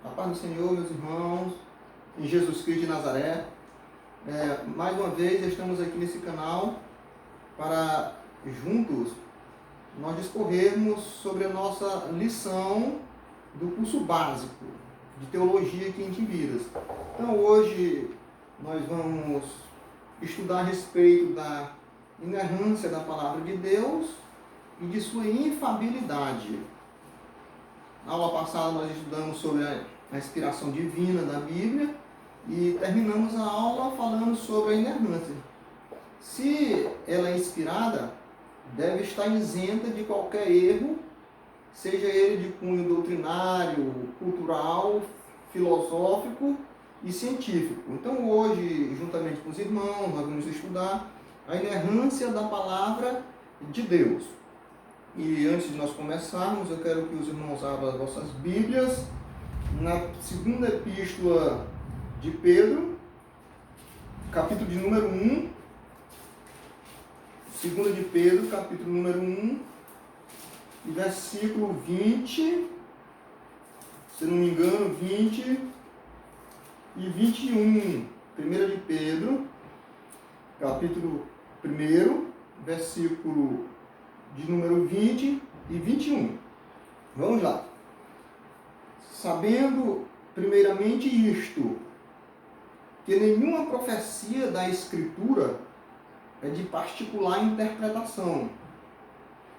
A paz do Senhor, meus irmãos, em Jesus Cristo de Nazaré. Mais uma vez estamos aqui nesse canal para juntos nós discorrermos sobre a nossa lição do curso básico de Teologia aqui em Timbiras. Então hoje nós vamos estudar a respeito da inerrância da Palavra de Deus e de sua infabilidade. Na aula passada nós estudamos sobre a inspiração divina da Bíblia e terminamos a aula falando sobre a inerrância. Se ela é inspirada, deve estar isenta de qualquer erro, seja ele de cunho doutrinário, cultural, filosófico e científico. Então hoje, juntamente com os irmãos, nós vamos estudar a inerrância da Palavra de Deus. E antes de nós começarmos, eu quero que os irmãos abram as vossas Bíblias na segunda epístola de Pedro, capítulo de número 1. Segunda de Pedro, capítulo número 1, e versículo 20, se não me engano, 20 e 21. Primeira de Pedro, capítulo 1, versículo de número 20 e 21. Vamos lá. Sabendo, primeiramente, isto, que nenhuma profecia da Escritura é de particular interpretação,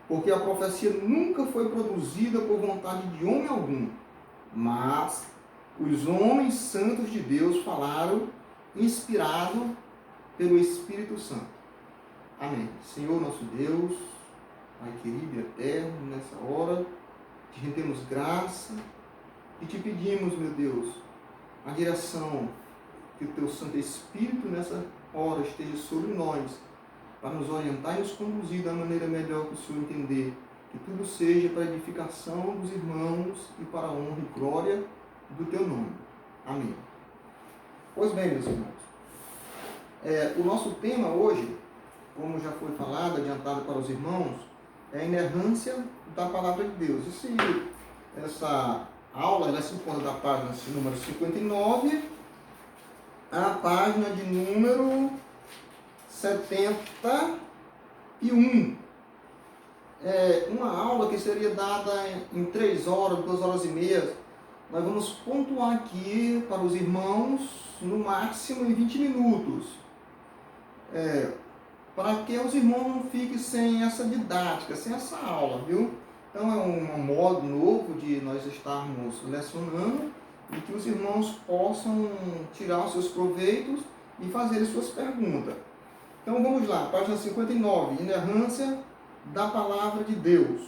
porque a profecia nunca foi produzida por vontade de homem algum, mas os homens santos de Deus falaram, inspirado pelo Espírito Santo. Amém. Senhor nosso Deus, Pai querido e eterno, nessa hora, te rendemos graça e te pedimos, meu Deus, a direção que o teu Santo Espírito nessa hora esteja sobre nós, para nos orientar e nos conduzir da maneira melhor que o Senhor entender, que tudo seja para a edificação dos irmãos e para a honra e glória do teu nome. Amém. Pois bem, meus irmãos, o nosso tema hoje, como já foi falado, adiantado para os irmãos, é a inerrância da Palavra de Deus. Essa aula ela se encontra da página número 59 à página de número 71. É uma aula que seria dada em 3 horas, 2 horas e meia. Nós vamos pontuar aqui para os irmãos no máximo em 20 minutos. Para que os irmãos não fiquem sem essa didática, sem essa aula, viu? Então é um modo novo de nós estarmos lecionando e que os irmãos possam tirar os seus proveitos e fazer as suas perguntas. Então vamos lá, página 59, inerrância da Palavra de Deus.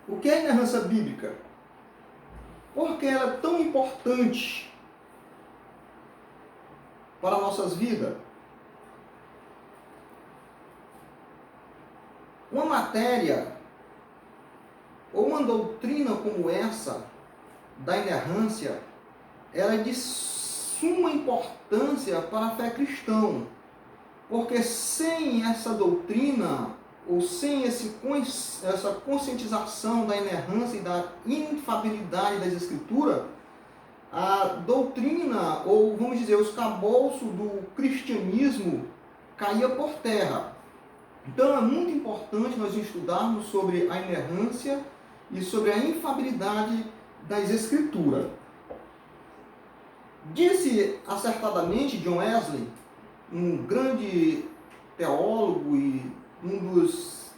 O que é a inerrância bíblica? Por que ela é tão importante para nossas vidas? Uma matéria ou uma doutrina como essa, da inerrância, ela é de suma importância para a fé cristã, porque sem essa doutrina, ou sem essa conscientização da inerrância e da infabilidade das Escrituras, a doutrina, ou vamos dizer, os cabouços do cristianismo caía por terra. Então é muito importante nós estudarmos sobre a inerrância e sobre a infabilidade das Escrituras. Disse acertadamente John Wesley, um grande teólogo e um dos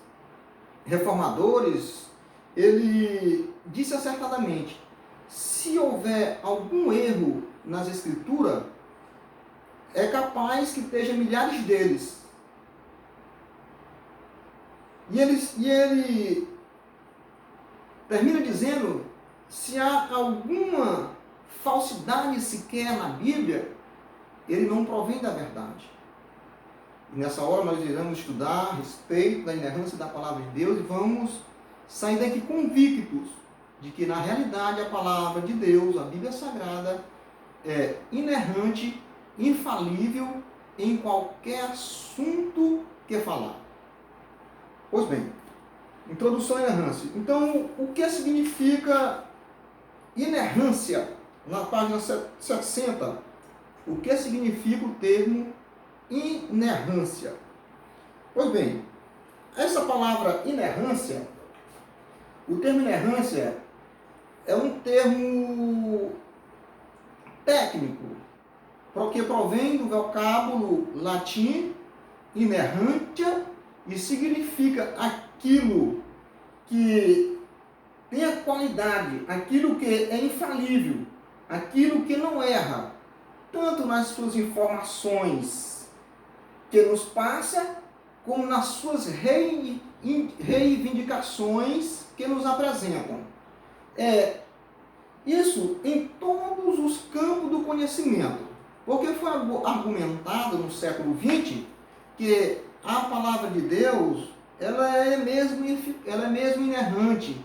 reformadores, ele disse acertadamente: se houver algum erro nas Escrituras, é capaz que esteja milhares deles. E ele termina dizendo: se há alguma falsidade sequer na Bíblia, ele não provém da verdade. E nessa hora nós iremos estudar a respeito da inerrância da Palavra de Deus e vamos sair daqui convictos de que na realidade a Palavra de Deus, a Bíblia Sagrada, é inerrante, infalível em qualquer assunto que falar. Pois bem, introdução à inerrância. Então, o que significa inerrância na página 60, o que significa o termo inerrância. Pois bem, essa palavra inerrância, o termo inerrância é um termo técnico, porque provém do vocábulo latim inerrantia e significa aquilo que tem a qualidade, aquilo que é infalível, aquilo que não erra, tanto nas suas informações que nos passa, como nas suas reivindicações que nos apresentam. Isso em todos os campos do conhecimento, porque foi argumentado no século XX que a palavra de Deus ela é mesmo inerrante,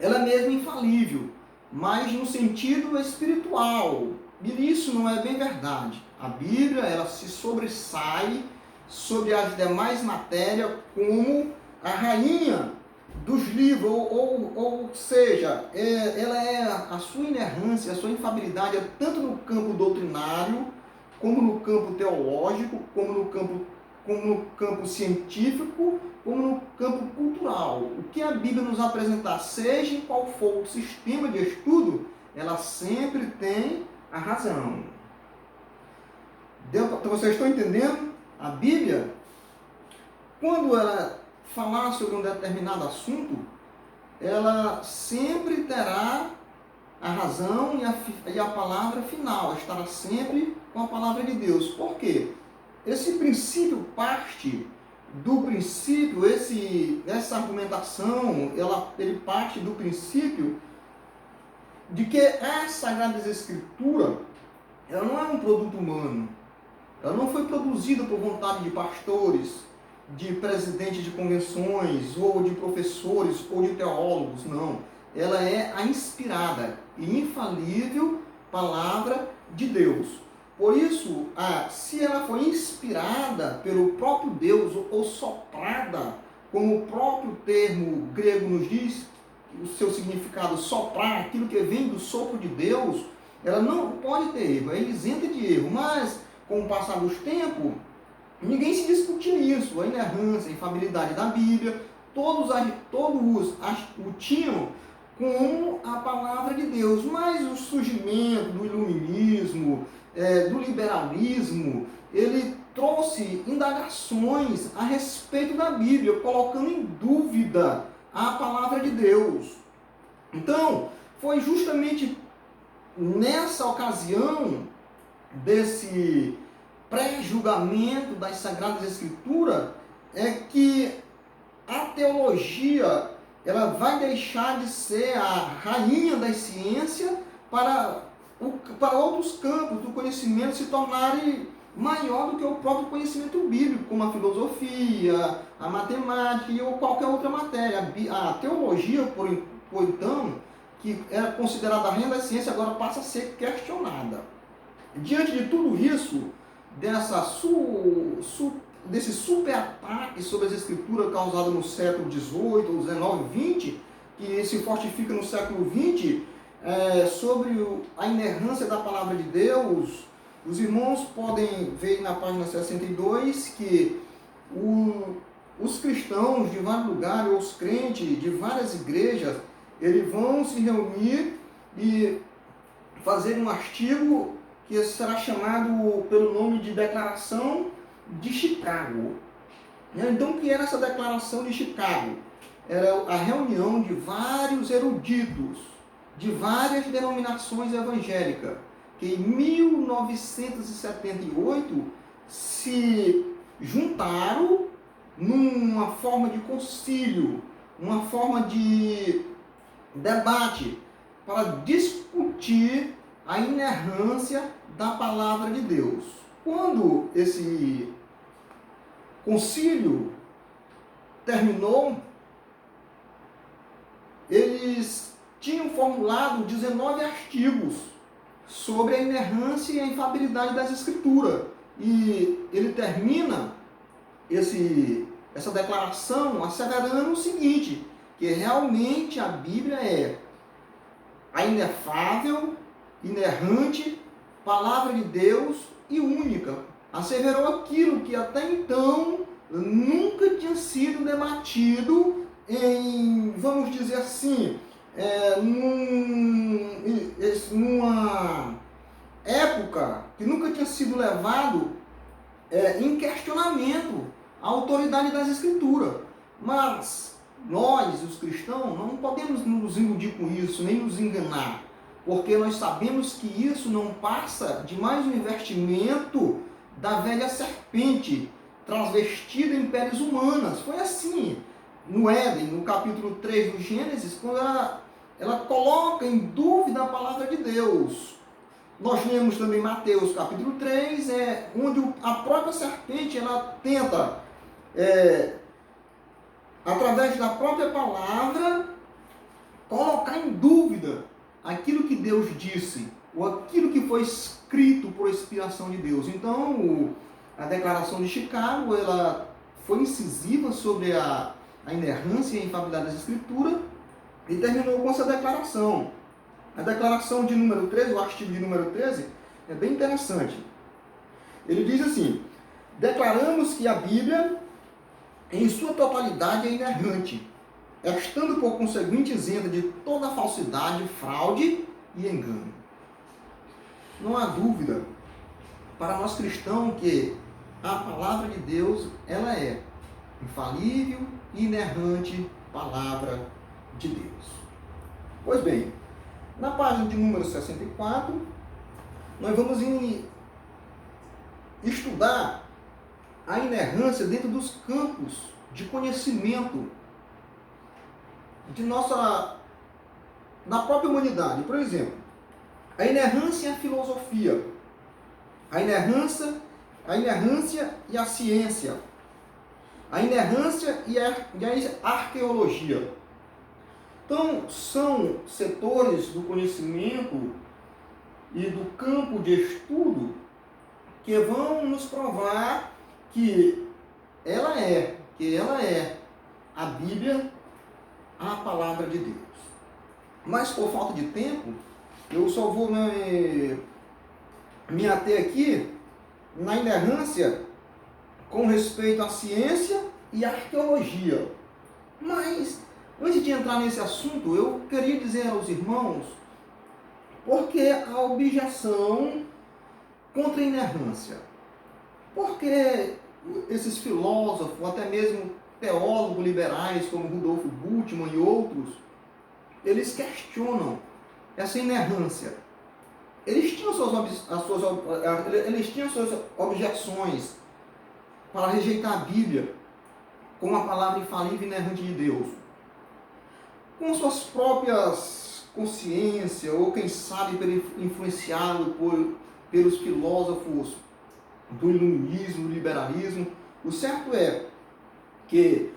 ela é mesmo infalível, mas no sentido espiritual. E isso não é bem verdade. A Bíblia ela se sobressai sobre as demais matérias como a rainha dos livros, ou seja, ela é a sua inerrância, a sua infalibilidade é tanto no campo doutrinário, como no campo teológico, como no campo científico, como no campo cultural. O que a Bíblia nos apresentar, seja em qual for o sistema de estudo, ela sempre tem a razão. Vocês estão entendendo? A Bíblia, quando ela falar sobre um determinado assunto, ela sempre terá a razão e a palavra final, estará sempre com a palavra de Deus. Por quê? Esse princípio parte do princípio, essa argumentação, ele parte do princípio de que a Sagrada Escritura, ela não é um produto humano, ela não foi produzida por vontade de pastores, de presidentes de convenções, ou de professores, ou de teólogos, não. Ela é a inspirada e infalível palavra de Deus. Por isso, se ela foi inspirada pelo próprio Deus, ou soprada, como o próprio termo grego nos diz, o seu significado soprar, aquilo que vem do sopro de Deus, ela não pode ter erro, é isenta de erro. Mas, com o passar dos tempos, ninguém se discute nisso, a inerrância, a infalibilidade da Bíblia, todos o tinham como a palavra de Deus, mas o surgimento do iluminismo, do liberalismo, ele trouxe indagações a respeito da Bíblia, colocando em dúvida a palavra de Deus. Então, foi justamente nessa ocasião desse pré-julgamento das Sagradas Escrituras que a teologia ela vai deixar de ser a rainha das ciências para outros campos do conhecimento se tornarem maior do que o próprio conhecimento bíblico, como a filosofia, a matemática ou qualquer outra matéria. A teologia, por então, que era considerada a rainha da ciência, agora passa a ser questionada. Diante de tudo isso, desse super ataque sobre as escrituras causado no século XVIII, XIX, XX, que se fortifica no século XX, sobre a inerrância da palavra de Deus, os irmãos podem ver na página 62 que os cristãos de vários lugares, os crentes de várias igrejas, eles vão se reunir e fazer um artigo que será chamado pelo nome de Declaração de Chicago. Então, o que era essa Declaração de Chicago? Era a reunião de vários eruditos, de várias denominações evangélicas, que em 1978 se juntaram numa forma de concílio, uma forma de debate, para discutir a inerrância da palavra de Deus. Quando esse concílio terminou, eles tinham formulado 19 artigos sobre a inerrância e a infalibilidade das Escrituras. E ele termina essa declaração asseverando o seguinte, que realmente a Bíblia é a inefável, inerrante, palavra de Deus e única. Asseverou aquilo que até então nunca tinha sido debatido em, vamos dizer assim, numa época que nunca tinha sido levado em questionamento a autoridade das Escrituras. Mas nós, os cristãos, não podemos nos iludir com isso, nem nos enganar, porque nós sabemos que isso não passa de mais um investimento da velha serpente, transvestida em peles humanas. Foi assim no Éden, no capítulo 3 do Gênesis, quando ela coloca em dúvida a palavra de Deus. Nós lemos também Mateus capítulo 3, onde a própria serpente ela tenta, através da própria palavra, colocar em dúvida aquilo que Deus disse, ou aquilo que foi escrito por inspiração de Deus. Então, a Declaração de Chicago ela foi incisiva sobre a inerrância e a infalibilidade das Escrituras e terminou com essa declaração. A declaração de número 13, o artigo de número 13, é bem interessante. Ele diz assim: declaramos que a Bíblia, em sua totalidade, é inerrante, estando por conseguinte isenta de toda falsidade, fraude e engano. Não há dúvida para nós cristãos que a palavra de Deus ela é infalível e inerrante palavra de Deus. Pois bem, na página de número 64, nós vamos estudar a inerrância dentro dos campos de conhecimento da própria humanidade. Por exemplo, a inerrância e a filosofia, a inerrância e a ciência, a inerrância e a arqueologia. Então, são setores do conhecimento e do campo de estudo que vão nos provar que ela é a Bíblia, a palavra de Deus. Mas por falta de tempo, eu só vou me ater aqui na inerrância com respeito à ciência e à arqueologia. Mas, antes de entrar nesse assunto, eu queria dizer aos irmãos porque a objeção contra a inerrância. Porque esses filósofos, até mesmo teólogos liberais como Rudolf Bultmann e outros, eles questionam essa inerrância. Eles tinham suas objeções para rejeitar a Bíblia como a palavra infalível e inerrante de Deus. Com suas próprias consciências, ou quem sabe influenciado pelos filósofos do iluminismo, do liberalismo. O certo é que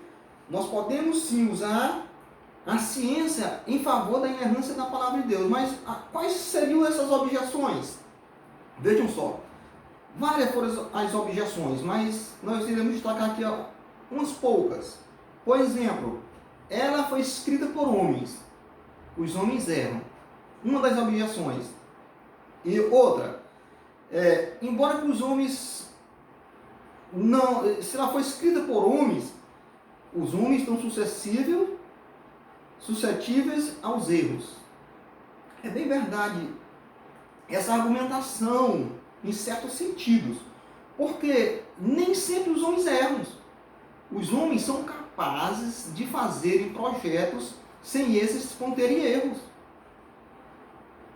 nós podemos sim usar a ciência em favor da inerrância da palavra de Deus. Mas quais seriam essas objeções? Vejam só. Várias foram as objeções, mas nós iremos destacar aqui umas poucas. Por exemplo, ela foi escrita por homens. Os homens erram. Uma das objeções. E outra, embora que os homens não... Se ela foi escrita por homens, os homens estão suscetíveis aos erros. É bem verdade essa argumentação em certos sentidos, porque nem sempre os homens erram. Os homens são capazes de fazerem projetos sem esses conterem erros.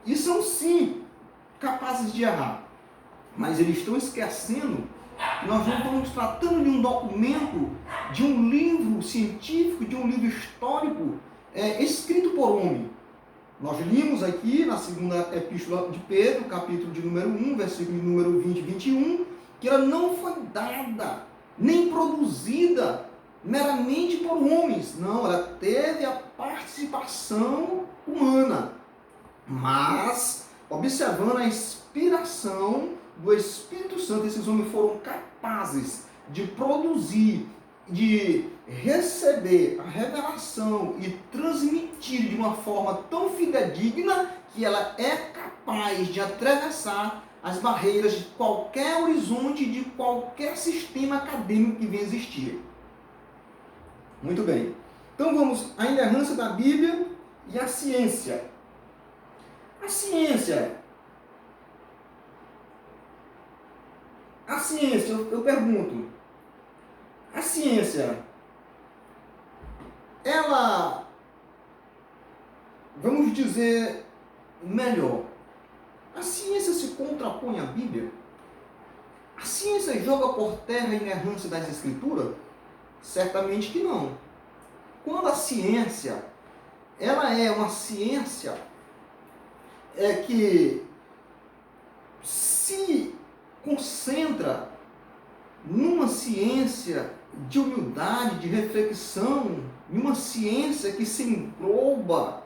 E são sim capazes de errar. Mas eles estão esquecendo que nós não estamos tratando de um documento, de um livro científico, de um livro histórico escrito por homem. Nós limos aqui na segunda epístola de Pedro, capítulo de número 1, versículo de número 20 e 21, que ela não foi dada, nem produzida meramente por homens. Não, ela teve a participação humana. Mas, observando a inspiração do Espírito Santo, esses homens foram capazes de produzir, de receber a revelação e transmitir de uma forma tão fidedigna que ela é capaz de atravessar as barreiras de qualquer horizonte, de qualquer sistema acadêmico que venha existir. Muito bem. Então vamos à inerrância da Bíblia e à ciência. A ciência, eu pergunto, a ciência, ela, vamos dizer melhor, a ciência se contrapõe à Bíblia? A ciência joga por terra a inerrância das Escrituras? Certamente que não. Quando a ciência, ela é uma ciência que se concentra numa ciência de humildade, de reflexão, numa ciência que se engloba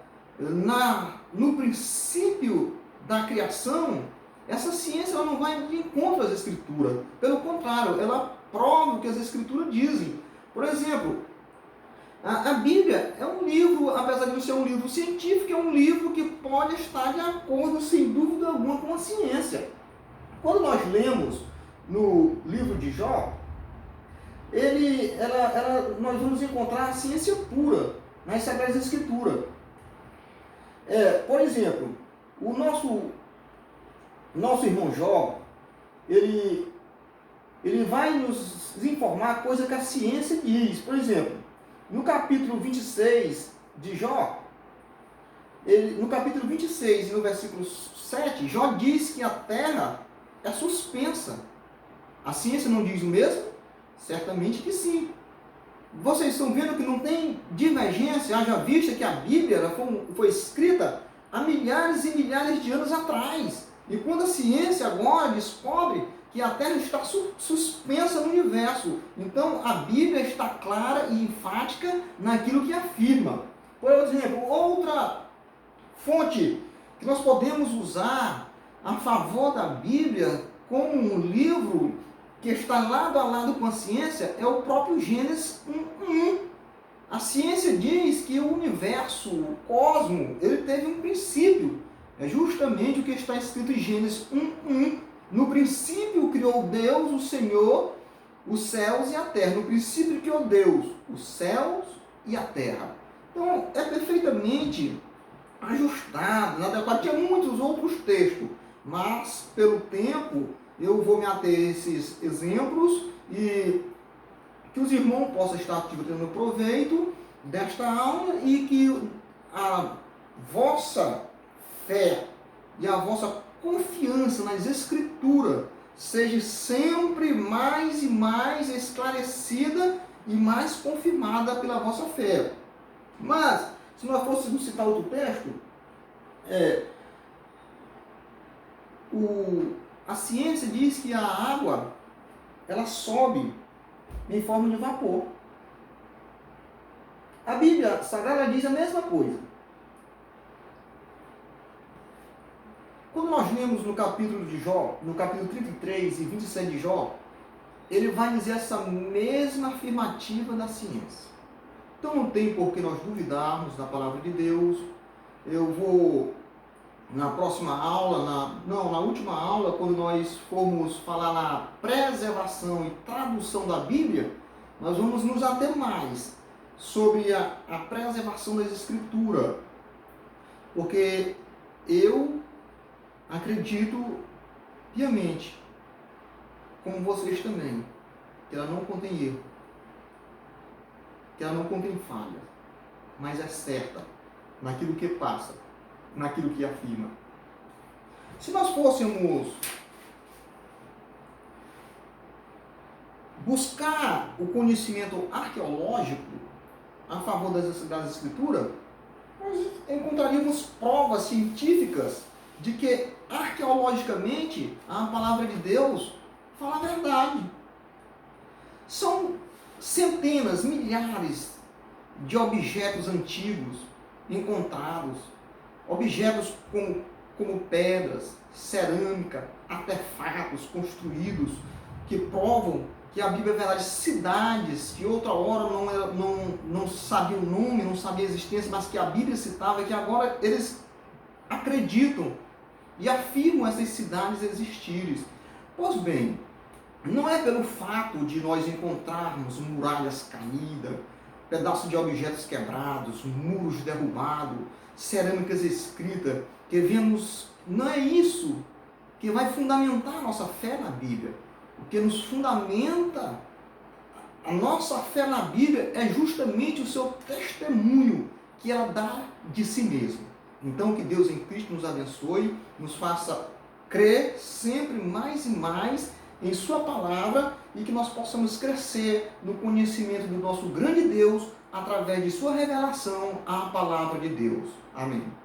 no princípio da criação, essa ciência ela não vai de encontro às Escrituras. Pelo contrário, ela prova o que as Escrituras dizem. Por exemplo, a Bíblia é um livro, apesar de não ser um livro científico, é um livro que pode estar de acordo, sem dúvida alguma, com a ciência. Quando nós lemos no livro de Jó, nós vamos encontrar a ciência pura nas Sagradas Escrituras. Por exemplo, o nosso irmão Jó, ele vai nos informar coisa que a ciência diz. Por exemplo, no capítulo 26 de Jó, no capítulo 26 e no versículo 7, Jó diz que a terra é suspensa. A ciência não diz o mesmo? Certamente que sim. Vocês estão vendo que não tem divergência, haja vista que a Bíblia foi escrita há milhares e milhares de anos atrás. E quando a ciência agora descobre que a Terra está suspensa no universo, então a Bíblia está clara e enfática naquilo que afirma. Por exemplo, outra fonte que nós podemos usar a favor da Bíblia como um livro que está lado a lado com a ciência é o próprio Gênesis 1:1. A ciência diz que o universo, o cosmos, ele teve um princípio. É justamente o que está escrito em Gênesis 1:1. No princípio criou Deus, o Senhor, os céus e a terra. No princípio criou Deus, os céus e a terra. Então, é perfeitamente ajustado, adequado. Tinha muitos outros textos, mas pelo tempo eu vou me ater a esses exemplos e que os irmãos possam estar tirando proveito desta aula e que a vossa fé e a vossa confiança nas Escrituras seja sempre mais e mais esclarecida e mais confirmada pela vossa fé. Mas, se nós fôssemos citar outro texto, a ciência diz que a água ela sobe em forma de vapor. A Bíblia Sagrada diz a mesma coisa. Quando nós lemos no capítulo de Jó, no capítulo 33 e 27 de Jó, ele vai dizer essa mesma afirmativa da ciência. Então não tem por que nós duvidarmos da palavra de Deus. Eu vou, na próxima aula, na última aula, quando nós formos falar na preservação e tradução da Bíblia, nós vamos nos ater mais sobre a preservação das Escrituras. Porque eu acredito piamente, como vocês também, que ela não contém erro, que ela não contém falha, mas é certa naquilo que passa, naquilo que afirma. Se nós fôssemos buscar o conhecimento arqueológico a favor das Escrituras, nós encontraríamos provas científicas de que arqueologicamente a palavra de Deus fala a verdade. São centenas, milhares de objetos antigos encontrados, objetos como pedras, cerâmica, artefatos construídos que provam que a Bíblia é verdade. Cidades que outra hora não sabia o nome, não sabia a existência, mas que a Bíblia citava, que agora eles acreditam e afirmam essas cidades existirem. Pois bem, não é pelo fato de nós encontrarmos muralhas caídas, pedaços de objetos quebrados, muros derrubados, cerâmicas escritas, que vemos, não é isso que vai fundamentar a nossa fé na Bíblia. O que nos fundamenta a nossa fé na Bíblia é justamente o seu testemunho que ela dá de si mesma. Então, que Deus em Cristo nos abençoe, nos faça crer sempre mais e mais em sua palavra e que nós possamos crescer no conhecimento do nosso grande Deus através de sua revelação à palavra de Deus. Amém.